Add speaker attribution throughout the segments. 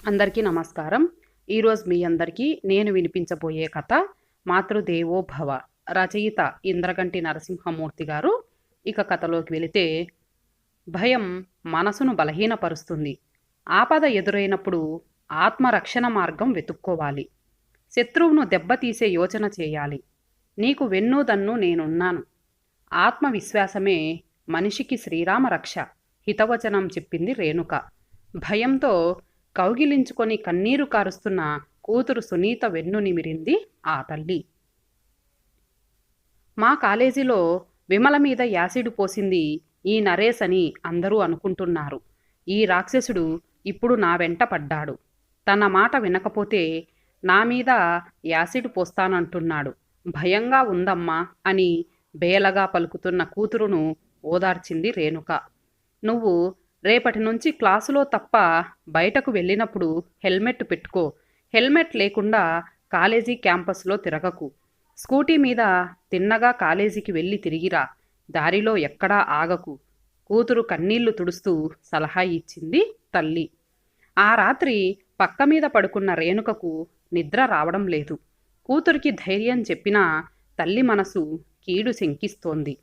Speaker 1: అందరికీ నమస్కారం. ఈరోజు మీ అందరికీ నేను వినిపించబోయే కథ 'మాతృదేవో భవ'. రచయిత ఇంద్రగంటి నరసింహమూర్తి గారు. ఇక కథలోకి వెళితే, భయం మనసును బలహీనపరుస్తుంది. ఆపద ఎదురైనప్పుడు ఆత్మరక్షణ మార్గం వెతుక్కోవాలి. శత్రువును దెబ్బతీసే యోచన చేయాలి. నీకు వెన్నుదన్ను నేనున్నాను. ఆత్మవిశ్వాసమే మనిషికి శ్రీరామ రక్ష. హితవచనం చెప్పింది రేణుక. భయంతో కౌగిలించుకొని కన్నీరు కారుస్తున్న కూతురు సునీత వెన్ను నిమిరింది ఆ తల్లి. మా కాలేజీలో విమల మీద యాసిడ్ పోసింది ఈ నరేష్ అని అందరూ అనుకుంటున్నారు. ఈ రాక్షసుడు ఇప్పుడు నా వెంట పడ్డాడు. తన మాట వినకపోతే నా మీద యాసిడ్ పోస్తానంటున్నాడు. భయంగా ఉందమ్మా అని బేలగా పలుకుతున్న కూతురును ఓదార్చింది రేణుక. నువ్వు రేపటి నుంచి క్లాసులో తప్ప బయటకు వెళ్ళినప్పుడు హెల్మెట్ పెట్టుకో. హెల్మెట్ లేకుండా కాలేజీ క్యాంపస్లో తిరగకు. స్కూటీ మీద తిన్నగా కాలేజీకి వెళ్ళి తిరిగిరా. దారిలో ఎక్కడా ఆగకు. కూతురు కన్నీళ్లు తుడుస్తూ సలహా ఇచ్చింది తల్లి. ఆ రాత్రి పక్క మీద పడుకున్న రేణుకకు నిద్ర రావడం లేదు. కూతురికి ధైర్యం చెప్పినా తల్లి మనసు కీడు శంకిస్తోంది.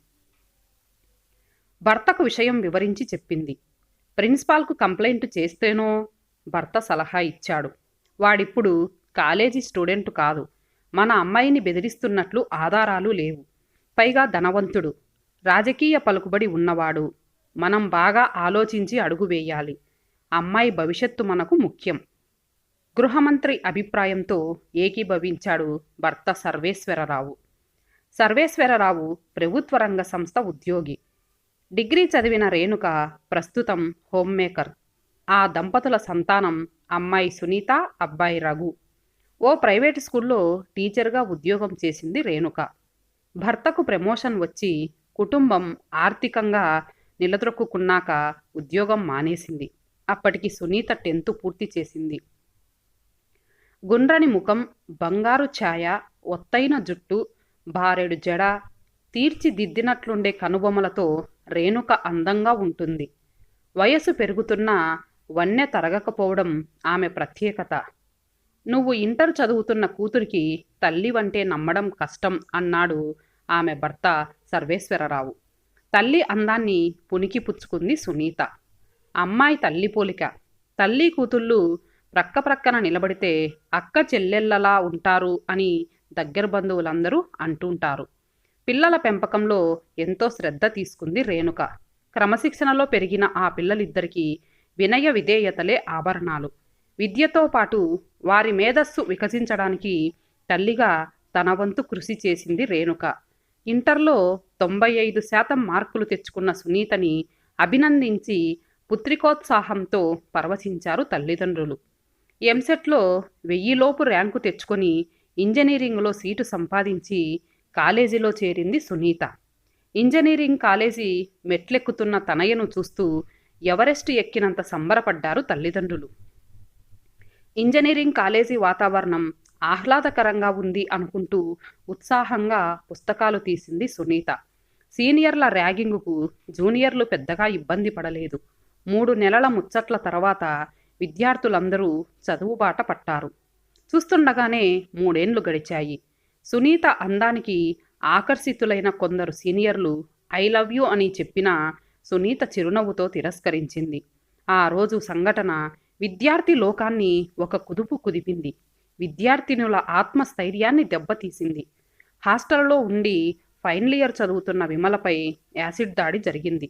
Speaker 1: భర్తకు విషయం వివరించి చెప్పింది. ప్రిన్సిపాల్కు కంప్లైంట్ చేస్తేనో భర్త సలహా ఇచ్చాడు. వాడిప్పుడు కాలేజీ స్టూడెంట్ కాదు. మన అమ్మాయిని బెదిరిస్తున్నట్లు ఆధారాలు లేవు. పైగా ధనవంతుడు, రాజకీయ పలుకుబడి ఉన్నవాడు. మనం బాగా ఆలోచించి అడుగు వేయాలి. అమ్మాయి భవిష్యత్తు మనకు ముఖ్యం. గృహమంత్రి అభిప్రాయంతో ఏకీభవించాడు భర్త సర్వేశ్వరరావు. సర్వేశ్వరరావు ప్రభుత్వ రంగ సంస్థ ఉద్యోగి. డిగ్రీ చదివిన రేణుక ప్రస్తుతం హోమ్మేకర్. ఆ దంపతుల సంతానం అమ్మాయి సునీత, అబ్బాయి రఘు. ఓ ప్రైవేటు స్కూల్లో టీచర్గా ఉద్యోగం చేసింది రేణుక. భర్తకు ప్రమోషన్ వచ్చి కుటుంబం ఆర్థికంగా నిలదొక్కున్నాక ఉద్యోగం మానేసింది. అప్పటికి సునీత 10th పూర్తి చేసింది. గుండ్రని ముఖం, బంగారు ఛాయ, ఒత్తైన జుట్టు, బారెడు జడ, తీర్చిదిద్దినట్లుండే కనుబొమలతో రేణుక అందంగా ఉంటుంది. వయసు పెరుగుతున్నా వన్నె తరగకపోవడం ఆమె ప్రత్యేకత. నువ్వు ఇంటర్ చదువుతున్న కూతురికి తల్లివంటే నమ్మడం కష్టం అన్నాడు ఆమె భర్త సర్వేశ్వరరావు. తల్లి అందాన్ని పునికి పుచ్చుకుంది సునీత. అమ్మాయి తల్లి పోలిక. తల్లి కూతుళ్ళు ప్రక్క ప్రక్కన నిలబడితే అక్క చెల్లెళ్ళలా ఉంటారు అని దగ్గర బంధువులందరూ అంటుంటారు. పిల్లల పెంపకంలో ఎంతో శ్రద్ధ తీసుకుంది రేణుక. క్రమశిక్షణలో పెరిగిన ఆ పిల్లలిద్దరికీ వినయ విధేయతలే ఆభరణాలు. విద్యతో పాటు వారి మేధస్సు వికసించడానికి తల్లిగా తన వంతు కృషి చేసింది రేణుక. ఇంటర్లో 95% మార్కులు తెచ్చుకున్న సునీతని అభినందించి పుత్రికోత్సాహంతో పరవశించారు తల్లిదండ్రులు. ఎంసెట్లో 1000 లోపు ర్యాంకు తెచ్చుకొని ఇంజనీరింగ్లో సీటు సంపాదించి కాలేజీలో చేరింది సునీత. ఇంజనీరింగ్ కాలేజీ మెట్లెక్కుతున్న తనయను చూస్తూ ఎవరెస్ట్ ఎక్కినంత సంబరపడ్డారు తల్లిదండ్రులు. ఇంజనీరింగ్ కాలేజీ వాతావరణం ఆహ్లాదకరంగా ఉంది అనుకుంటూ ఉత్సాహంగా పుస్తకాలు తీసింది సునీత. సీనియర్ల ర్యాగింగుకు జూనియర్లు పెద్దగా ఇబ్బంది పడలేదు. 3 నెలల ముచ్చట్ల తర్వాత విద్యార్థులందరూ చదువు బాట పట్టారు. చూస్తుండగానే 3 ఏళ్లు గడిచాయి. సునీత అందానికి ఆకర్షితులైన కొందరు సీనియర్లు ఐ లవ్ యూ అని చెప్పినా సునీత చిరునవ్వుతో తిరస్కరించింది. ఆ రోజు సంఘటన విద్యార్థి లోకాన్ని ఒక కుదుపు కుదిపింది. విద్యార్థినుల ఆత్మస్థైర్యాన్ని దెబ్బతీసింది. హాస్టల్లో ఉండి ఫైనల్ ఇయర్ చదువుతున్న విమలపై యాసిడ్ దాడి జరిగింది.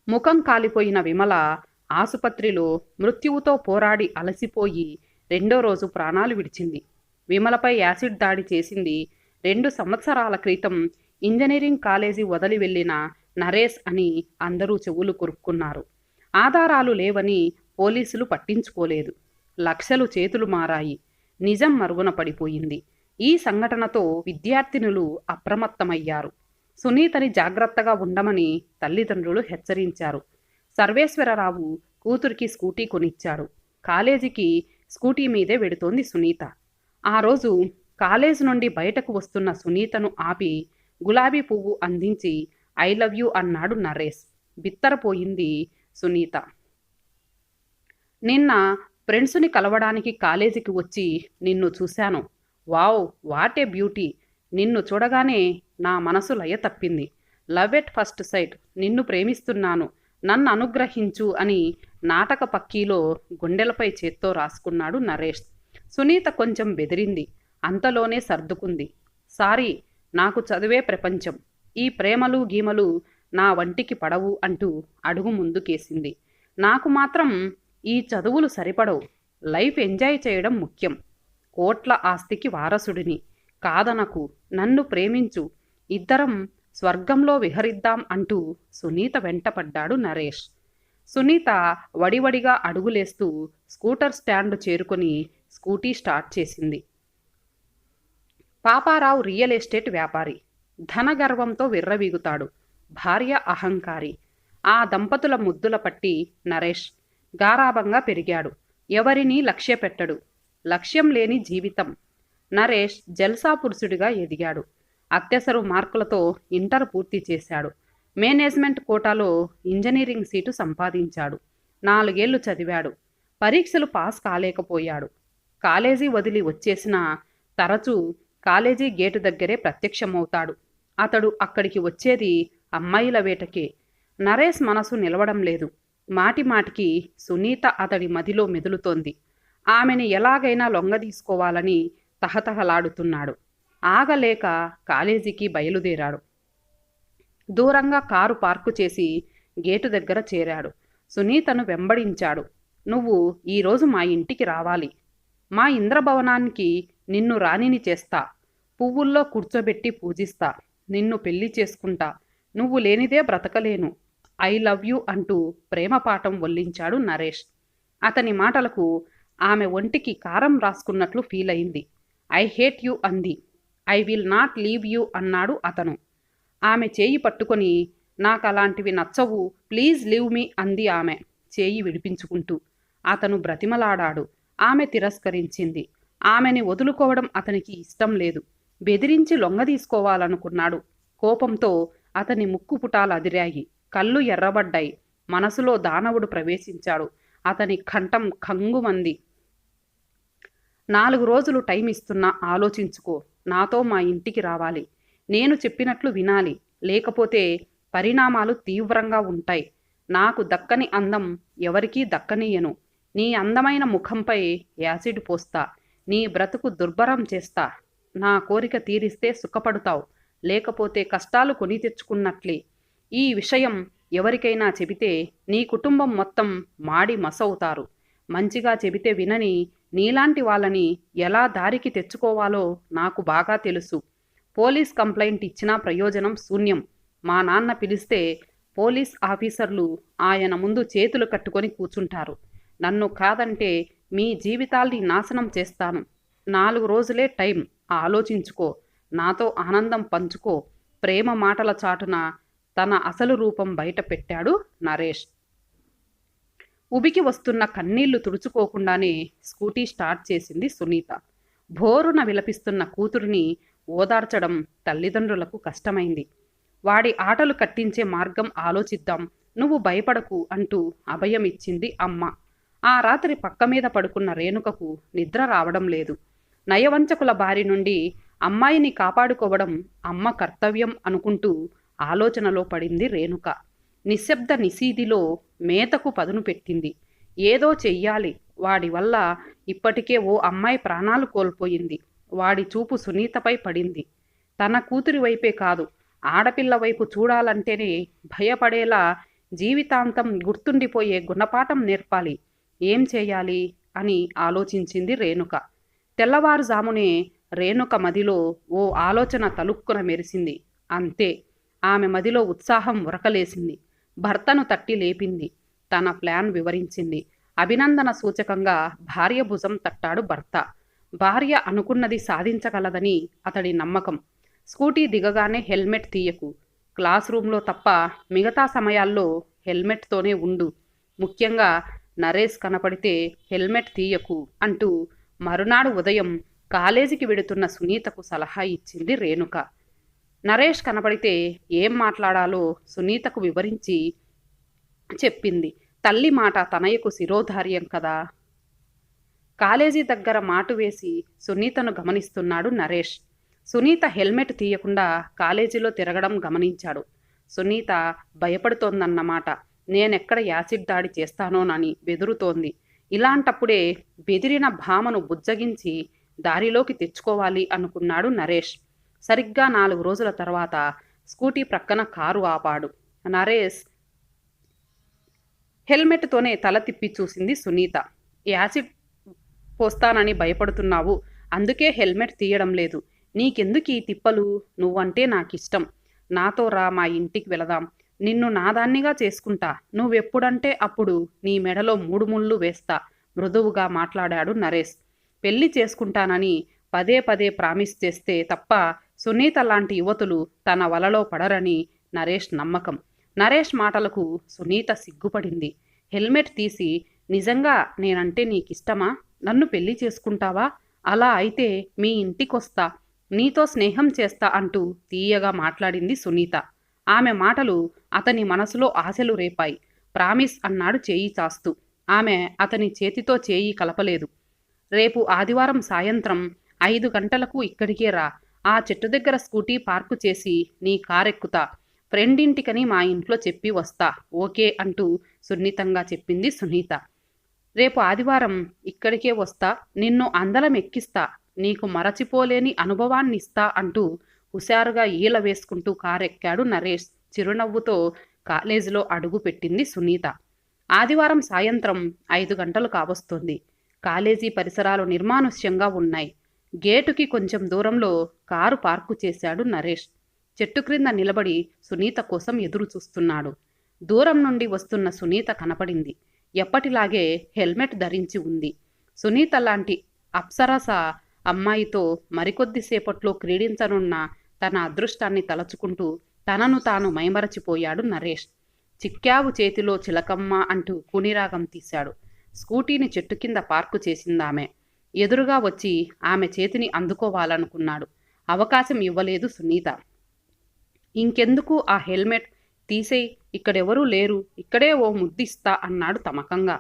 Speaker 1: ముఖం కాలిపోయిన విమల ఆసుపత్రిలో మృత్యువుతో పోరాడి అలసిపోయి 2వ రోజు ప్రాణాలు విడిచింది. విమలపై యాసిడ్ దాడి చేసింది 2 సంవత్సరాల క్రితం ఇంజనీరింగ్ కాలేజీ వదిలి వెళ్ళిన నరేష్ అని అందరూ చెవులు కొరుక్కున్నారు. ఆధారాలు లేవని పోలీసులు పట్టించుకోలేదు. లక్షలు చేతులు మారాయి. నిజం మరుగున పడిపోయింది. ఈ సంఘటనతో విద్యార్థినులు అప్రమత్తమయ్యారు. సునీతని జాగ్రత్తగా ఉండమని తల్లిదండ్రులు హెచ్చరించారు. సర్వేశ్వరరావు కూతురికి స్కూటీ కొనిచ్చాడు. కాలేజీకి స్కూటీ మీదే వెడుతోంది సునీత. ఆ రోజు కాలేజ్ నుండి బయటకు వస్తున్న సునీతను ఆపి గులాబీ పువ్వు అందించి ఐ లవ్ యూ అన్నాడు నరేష్. బిత్తరపోయింది సునీత. నిన్న ఫ్రెండ్స్ని కలవడానికి కాలేజీకి వచ్చి నిన్ను చూశాను. Wow, what a beauty! నిన్ను చూడగానే నా మనసు లయ తప్పింది. లవ్ ఎట్ ఫస్ట్ సైట్, నిన్ను ప్రేమిస్తున్నాను, నన్ను అనుగ్రహించు అని నాటక పక్కీలో గుండెలపై చేత్తో రాసుకున్నాడు నరేష్. సునీత కొంచెం బెదిరింది. అంతలోనే సర్దుకుంది. సారీ, నాకు చదువే ప్రపంచం. ఈ ప్రేమలు గీమలు నా వంటికి పడవు అంటూ అడుగు ముందుకేసింది. నాకు మాత్రం ఈ చదువులు సరిపడవు. లైఫ్ ఎంజాయ్ చేయడం ముఖ్యం. కోట్ల ఆస్తికి వారసుడిని. కాదనకు, నన్ను ప్రేమించు, ఇద్దరం స్వర్గంలో విహరిద్దాం అంటూ సునీత వెంటపడ్డాడు నరేష్. సునీత వడివడిగా అడుగులేస్తూ స్కూటర్ స్టాండ్ చేరుకొని స్కూటీ స్టార్ట్ చేసింది. పాపారావు రియల్ ఎస్టేట్ వ్యాపారి. ధనగర్వంతో విర్రవీగుతాడు. భార్య అహంకారి. ఆ దంపతుల ముద్దుల పట్టి నరేష్ గారాబంగా పెరిగాడు. ఎవరినీ లక్ష్యపెట్టడు. లక్ష్యం లేని జీవితం. నరేష్ జల్సా పురుషుడిగా ఎదిగాడు. అత్యవసర మార్కులతో ఇంటర్ పూర్తి చేశాడు. మేనేజ్మెంట్ కోటాలో ఇంజనీరింగ్ సీటు సంపాదించాడు. 4 ఏళ్లు చదివాడు. పరీక్షలు పాస్ కాలేకపోయాడు. కాలేజీ వదిలి వచ్చేసినా తరచూ కాలేజీ గేటు దగ్గరే ప్రత్యక్షమవుతాడు. అతడు అక్కడికి వచ్చేది అమ్మాయిల వేటకే. నరేష్ మనసు నిలవడం లేదు. మాటి మాటికి సునీత అతడి మదిలో మెదులుతోంది. ఆమెని ఎలాగైనా లొంగదీసుకోవాలని తహతహలాడుతున్నాడు. ఆగలేక కాలేజీకి బయలుదేరాడు. దూరంగా కారు పార్కు చేసి గేటు దగ్గర చేరాడు. సునీతను వెంబడించాడు. నువ్వు ఈరోజు మా ఇంటికి రావాలి. మా ఇంద్రభవనానికి నిన్ను రాణిని చేస్తా. పువ్వుల్లో కూర్చోబెట్టి పూజిస్తా. నిన్ను పెళ్లి చేసుకుంటా. నువ్వు లేనిదే బ్రతకలేను. ఐ లవ్ యూ అంటూ ప్రేమ పాఠం వల్లించాడు నరేష్. అతని మాటలకు ఆమె ఒంటికి కారం రాసుకున్నట్లు ఫీల్ అయింది. ఐ హేట్ యూ అంది. I will not leave you అన్నాడు అతను. ఆమె చేయి పట్టుకొని నాకు అలాంటివి నచ్చవు, ప్లీజ్ లీవ్ మీ అంది ఆమె చేయి విడిపించుకుంటూ. అతను బ్రతిమలాడాడు. ఆమె తిరస్కరించింది. ఆమెని వదులుకోవడం అతనికి ఇష్టం లేదు. బెదిరించి లొంగదీసుకోవాలనుకున్నాడు. కోపంతో అతని ముక్కు పుటాలు అదిరాయి. కళ్ళు ఎర్రబడ్డాయి. మనసులో దానవుడు ప్రవేశించాడు. అతని కంఠం కంగుమంది. 4 రోజులు టైం ఇస్తున్నా, ఆలోచించుకో. నాతో మా ఇంటికి రావాలి. నేను చెప్పినట్లు వినాలి. లేకపోతే పరిణామాలు తీవ్రంగా ఉంటాయి. నాకు దక్కని అందం ఎవరికీ దక్కనీయను. నీ అందమైన ముఖంపై యాసిడ్ పోస్తా. నీ బ్రతుకు దుర్భరం చేస్తా. నా కోరిక తీరిస్తే సుఖపడతావు. లేకపోతే కష్టాలు కొని తెచ్చుకున్నట్లే. ఈ విషయం ఎవరికైనా చెబితే నీ కుటుంబం మొత్తం మాడి మసవుతారు. మంచిగా చెబితే వినని నీలాంటి వాళ్ళని ఎలా దారికి తెచ్చుకోవాలో నాకు బాగా తెలుసు. పోలీస్ కంప్లైంట్ ఇచ్చినా ప్రయోజనం శూన్యం. మా నాన్న పిలిస్తే పోలీస్ ఆఫీసర్లు ఆయన ముందు చేతులు కట్టుకొని కూర్చుంటారు. నన్ను కాదంటే మీ జీవితాల్ని నాశనం చేస్తాను. 4 రోజులే టైం, ఆలోచించుకో. నాతో ఆనందం పంచుకో. ప్రేమ మాటల చాటున తన అసలు రూపం బయట పెట్టాడు నరేష్. ఉబికి వస్తున్న కన్నీళ్లు తుడుచుకోకుండానే స్కూటీ స్టార్ట్ చేసింది సునీత. భోరున విలపిస్తున్న కూతురిని ఓదార్చడం తల్లిదండ్రులకు కష్టమైంది. వాడి ఆటలు కట్టించే మార్గం ఆలోచిద్దాం, నువ్వు భయపడకు అంటూ అభయం ఇచ్చింది అమ్మ. ఆ రాత్రి పక్క మీద పడుకున్న రేణుకకు నిద్ర రావడం లేదు. నయవంచకుల బారి నుండి అమ్మాయిని కాపాడుకోవడం అమ్మ కర్తవ్యం అనుకుంటూ ఆలోచనలో పడింది రేణుక. నిశ్శబ్ద నిశీదిలో మేతకు పదును పెట్టింది. ఏదో చెయ్యాలి. వాడి వల్ల ఇప్పటికే ఓ అమ్మాయి ప్రాణాలు కోల్పోయింది. వాడి చూపు సునీతపై పడింది. తన కూతురి వైపే కాదు, ఆడపిల్ల వైపు చూడాలంటేనే భయపడేలా జీవితాంతం గుర్తుండిపోయే గుణపాఠం నేర్పాలి. ఏం చేయాలి అని ఆలోచించింది రేణుక. తెల్లవారుజామునే రేణుక మదిలో ఓ ఆలోచన తలుక్కున మెరిసింది. అంతే, ఆమె మదిలో ఉత్సాహం ఉరకలేసింది. భర్తను తట్టి లేపింది. తన ప్లాన్ వివరించింది. అభినందన సూచకంగా భార్య భుజం తట్టాడు భర్త. భార్య అనుకున్నది సాధించగలదని అతడి నమ్మకం. స్కూటీ దిగగానే హెల్మెట్ తీయకు. క్లాస్ రూమ్లో తప్ప మిగతా సమయాల్లో హెల్మెట్తోనే ఉండు. ముఖ్యంగా నరేష్ కనపడితే హెల్మెట్ తీయకు అంటూ మరునాడు ఉదయం కాలేజీకి వెడుతున్న సునీతకు సలహా ఇచ్చింది రేణుక. నరేష్ కనపడితే ఏం మాట్లాడాలో సునీతకు వివరించి చెప్పింది. తల్లి మాట తనయకు శిరోధార్యం కదా. కాలేజీ దగ్గర మాటు వేసి సునీతను గమనిస్తున్నాడు నరేష్. సునీత హెల్మెట్ తీయకుండా కాలేజీలో తిరగడం గమనించాడు. సునీత భయపడుతోందన్నమాట. నేనెక్కడ యాసిడ్ దాడి చేస్తానోనని బెదురుతోంది. ఇలాంటప్పుడే బెదిరిన భామను బుజ్జగించి దారిలోకి తెచ్చుకోవాలి అనుకున్నాడు నరేష్. సరిగ్గా 4 రోజుల తర్వాత స్కూటీ ప్రక్కన కారు ఆపాడు. నరేష్ హెల్మెట్తోనే తల తిప్పి చూసింది సునీత. యాసిడ్ పోస్తానని భయపడుతున్నావు, అందుకే హెల్మెట్ తీయడం లేదు. నీకెందుకు ఈ తిప్పలు? నువ్వంటే నాకిష్టం. నాతో రా, మా ఇంటికి వెళదాం. నిన్ను నాదాన్నిగా చేసుకుంటా. నువ్వెప్పుడంటే అప్పుడు నీ మెడలో 3 ముళ్ళు వేస్తా మృదువుగా మాట్లాడాడు నరేష్. పెళ్లి చేసుకుంటానని పదే పదే ప్రామిస్ చేస్తే తప్ప సునీత లాంటి యువతులు తన వలలో పడరని నరేష్ నమ్మకం. నరేష్ మాటలకు సునీత సిగ్గుపడింది. హెల్మెట్ తీసి, నిజంగా నేనంటే నీకిష్టమా? నన్ను పెళ్లి చేసుకుంటావా? అలా అయితే మీ ఇంటికొస్తా, నీతో స్నేహం చేస్తా అంటూ తీయగా మాట్లాడింది సునీత. ఆమె మాటలు అతని మనసులో ఆశలు రేపాయి. ప్రామిస్ అన్నాడు చేయి చాస్తూ. ఆమె అతని చేతితో చేయి కలపలేదు. రేపు ఆదివారం సాయంత్రం 5 గంటలకు ఇక్కడికే రా. ఆ చెట్టు దగ్గర స్కూటీ పార్కు చేసి నీ కారెక్కుతా. ఫ్రెండింటికని మా ఇంట్లో చెప్పి వస్తా, ఓకే అంటూ సున్నితంగా చెప్పింది సునీత. రేపు ఆదివారం ఇక్కడికే వస్తా, నిన్ను అందలం ఎక్కిస్తా, నీకు మరచిపోలేని అనుభవాన్నిస్తా అంటూ హుషారుగా ఈల వేసుకుంటూ కారెక్కాడు నరేష్. చిరునవ్వుతో కాలేజీలో అడుగు పెట్టింది సునీత. ఆదివారం సాయంత్రం 5 గంటలు కావస్తోంది. కాలేజీ పరిసరాలు నిర్మానుష్యంగా ఉన్నాయి. గేటుకి కొంచెం దూరంలో కారు పార్కు చేశాడు నరేష్. చెట్టు క్రింద నిలబడి సునీత కోసం ఎదురు చూస్తున్నాడు. దూరం నుండి వస్తున్న సునీత కనపడింది. ఎప్పటిలాగే హెల్మెట్ ధరించి ఉంది. సునీత లాంటి అప్సరస అమ్మాయితో మరికొద్దిసేపట్లో క్రీడించనున్న తన అదృష్టాన్ని తలచుకుంటూ తనను తాను మైమరచిపోయాడు నరేష్. చిక్కావు చేతిలో చిలకమ్మ అంటూ కునిరాగం తీశాడు. స్కూటీని చెట్టు కింద పార్కు చేసిందామె. ఎదురుగా వచ్చి ఆమె చేతిని అందుకోవాలనుకున్నాడు. అవకాశం ఇవ్వలేదు సునీత. ఇంకెందుకు ఆ హెల్మెట్ తీసేయ్, ఇక్కడెవరూ లేరు, ఇక్కడే ఓ ముద్దిస్తా అన్నాడు తమకంగా.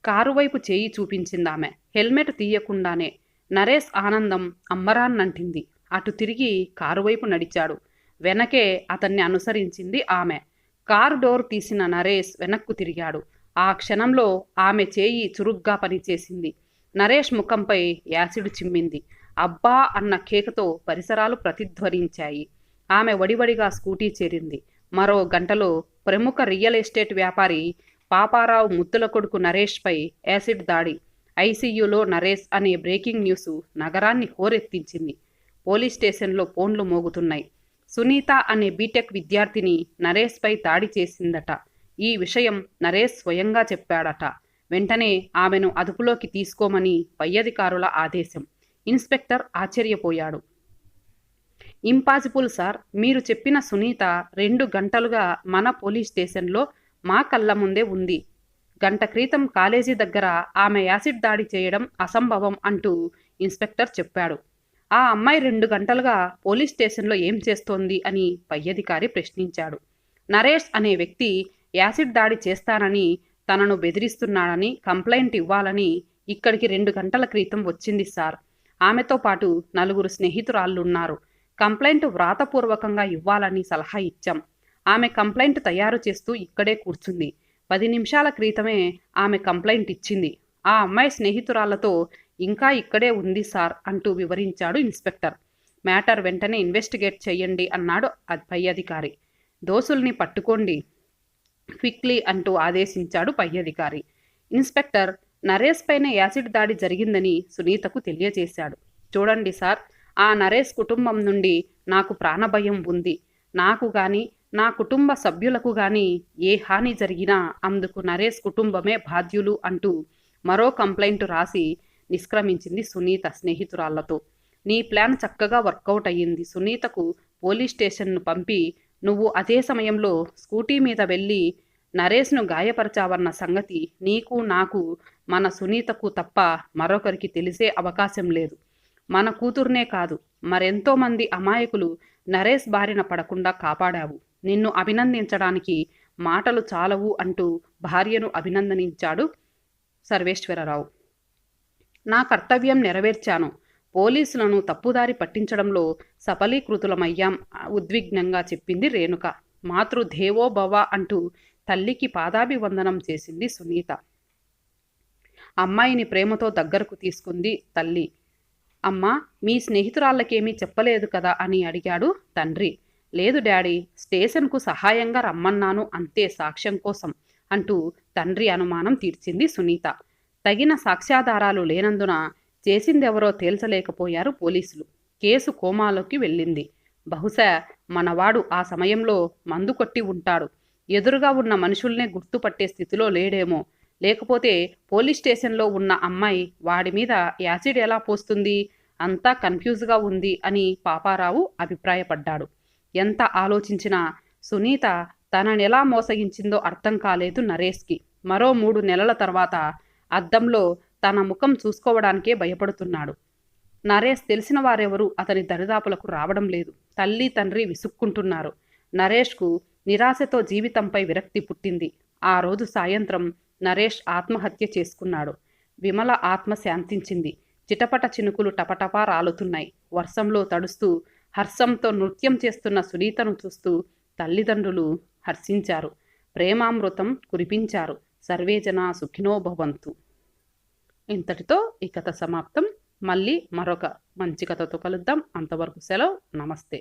Speaker 1: కారు వైపు చేయి చూపించిందామె. హెల్మెట్ తీయకుండానే. నరేష్ ఆనందం అమ్మరాన్నంటింది. అటు తిరిగి కారు వైపు నడిచాడు. వెనకే అతన్ని అనుసరించింది ఆమె. కారు డోర్ తీసిన నరేష్ వెనక్కు తిరిగాడు. ఆ క్షణంలో ఆమె చేయి చురుగ్గా పనిచేసింది. నరేష్ ముఖంపై యాసిడ్ చిమ్మింది. అబ్బా అన్న కేకతో పరిసరాలు ప్రతిధ్వనించాయి. ఆమె వడివడిగా స్కూటీ చేరింది. మరో గంటలో ప్రముఖ రియల్ ఎస్టేట్ వ్యాపారి పాపారావు ముద్దుల కొడుకు నరేష్పై యాసిడ్ దాడి. ఐసీయూలో నరేష్ అనే బ్రేకింగ్ న్యూస్ నగరాన్ని హోరెత్తించింది. పోలీస్ స్టేషన్లో ఫోన్లు మోగుతున్నాయి. సునీత అనే బీటెక్ విద్యార్థిని నరేష్పై దాడి చేసిందట. ఈ విషయం నరేష్ స్వయంగా చెప్పాడట. వెంటనే ఆమెను అదుపులోకి తీసుకోమని పై అధికారుల ఆదేశం. ఇన్స్పెక్టర్ ఆశ్చర్యపోయాడు. ఇంపాసిబుల్ సార్, మీరు చెప్పిన సునీత 2 గంటలుగా మన పోలీస్ స్టేషన్లో మా కళ్ళ ముందే ఉంది. గంట క్రితం కాలేజీ దగ్గర ఆమె యాసిడ్ దాడి చేయడం అసంభవం అంటూ ఇన్స్పెక్టర్ చెప్పాడు. ఆ అమ్మాయి 2 గంటలుగా పోలీస్ స్టేషన్లో ఏం చేస్తోంది అని పై అధికారి ప్రశ్నించాడు. నరేష్ అనే వ్యక్తి యాసిడ్ దాడి చేస్తానని, తనను బెదిరిస్తున్నాడని కంప్లైంట్ ఇవ్వాలని ఇక్కడికి 2 గంటల క్రితం వచ్చింది సార్. ఆమెతో పాటు 4 స్నేహితురాళ్లున్నారు. కంప్లైంట్ వ్రాతపూర్వకంగా ఇవ్వాలని సలహా ఇచ్చాం. ఆమె కంప్లైంట్ తయారు చేస్తూ ఇక్కడే కూర్చుంది. 10 నిమిషాల క్రితమే ఆమె కంప్లైంట్ ఇచ్చింది. ఆ అమ్మాయి స్నేహితురాళ్లతో ఇంకా ఇక్కడే ఉంది సార్ అంటూ వివరించాడు ఇన్స్పెక్టర్. మ్యాటర్ వెంటనే ఇన్వెస్టిగేట్ చెయ్యండి అన్నాడు పై అధికారి. దోషుల్ని పట్టుకోండి క్విక్లీ అంటూ ఆదేశించాడు పై అధికారి. ఇన్స్పెక్టర్ నరేష్ పైన యాసిడ్ దాడి జరిగిందని సునీతకు తెలియజేశాడు. చూడండి సార్, ఆ నరేష్ కుటుంబం నుండి నాకు ప్రాణభయం ఉంది. నాకు గాని నా కుటుంబ సభ్యులకు గాని ఏ హాని జరిగినా అందుకు నరేష్ కుటుంబమే బాధ్యులు అంటూ మరో కంప్లైంట్ రాసి నిష్క్రమించింది సునీత స్నేహితురాళ్లతో. నీ ప్లాన్ చక్కగా వర్కౌట్ అయ్యింది. సునీతకు పోలీస్ స్టేషన్ను పంపి నువ్వు అదే సమయంలో స్కూటీ మీద వెళ్ళి నరేష్ను గాయపరచావన్న సంగతి నీకు, నాకు, మన సునీతకు తప్ప మరొకరికి తెలిసే అవకాశం లేదు. మన కూతుర్నే కాదు, మరెంతో మంది అమాయకులు నరేష్ బారిన పడకుండా కాపాడావు. నిన్ను అభినందించడానికి మాటలు చాలవు అంటూ భార్యను అభినందించాడు సర్వేశ్వరరావు. నా కర్తవ్యం నెరవేర్చాను. పోలీసులను తప్పుదారి పట్టించడంలో సఫలీకృతులమయ్యాం ఉద్విగ్నంగా చెప్పింది రేణుక. మాతృదేవో భవ అంటూ తల్లికి పాదాభివందనం చేసింది సునీత. అమ్మాయిని ప్రేమతో దగ్గరకు తీసుకుంది తల్లి. అమ్మా, మీ స్నేహితురాళ్ళకేమీ చెప్పలేదు కదా అని అడిగాడు తండ్రి. లేదు డాడీ, స్టేషన్కు సహాయంగా రమ్మన్నాను అంతే, సాక్ష్యం కోసం అంటూ తండ్రి అనుమానం తీర్చింది సునీత. తగిన సాక్ష్యాధారాలు లేనందున చేసిందెవరో తేల్చలేకపోయారు పోలీసులు. కేసు కోమాలోకి వెళ్ళింది. బహుశా మనవాడు ఆ సమయంలో మందు కొట్టి ఉంటాడు. ఎదురుగా ఉన్న మనుషుల్నే గుర్తుపట్టే స్థితిలో లేడేమో. లేకపోతే పోలీస్ స్టేషన్లో ఉన్న అమ్మాయి వాడి మీద యాసిడ్ ఎలా పోస్తుంది? అంతా కన్ఫ్యూజ్గా ఉంది అని పాపారావు అభిప్రాయపడ్డాడు. ఎంత ఆలోచించినా సునీత తననెలా మోసగించిందో అర్థం కాలేదు నరేష్కి. మరో 3 నెలల తర్వాత అద్దంలో తన ముఖం చూసుకోవడానికే భయపడుతున్నాడు. నరేష్ తెలిసిన వారెవరూ అతని దరిదాపులకు రావడం లేదు. తల్లి తండ్రి విసుక్కుంటున్నారు. నరేష్కు నిరాశతో జీవితంపై విరక్తి పుట్టింది. ఆ రోజు సాయంత్రం నరేష్ ఆత్మహత్య చేసుకున్నాడు. విమల ఆత్మ శాంతించింది. చిటపట చినుకులు టపటపా రాలుతున్నాయి. వర్షంలో తడుస్తూ హర్షంతో నృత్యం చేస్తున్న సునీతను చూస్తూ తల్లిదండ్రులు హర్షించారు. ప్రేమామృతం కురిపించారు. సర్వేజన సుఖినో భవంతు. ఇంతటితో ఈ కథ సమాప్తం. మళ్ళీ మరొక మంచి కథతో కలుద్దాం. అంతవరకు సెలవు. నమస్తే.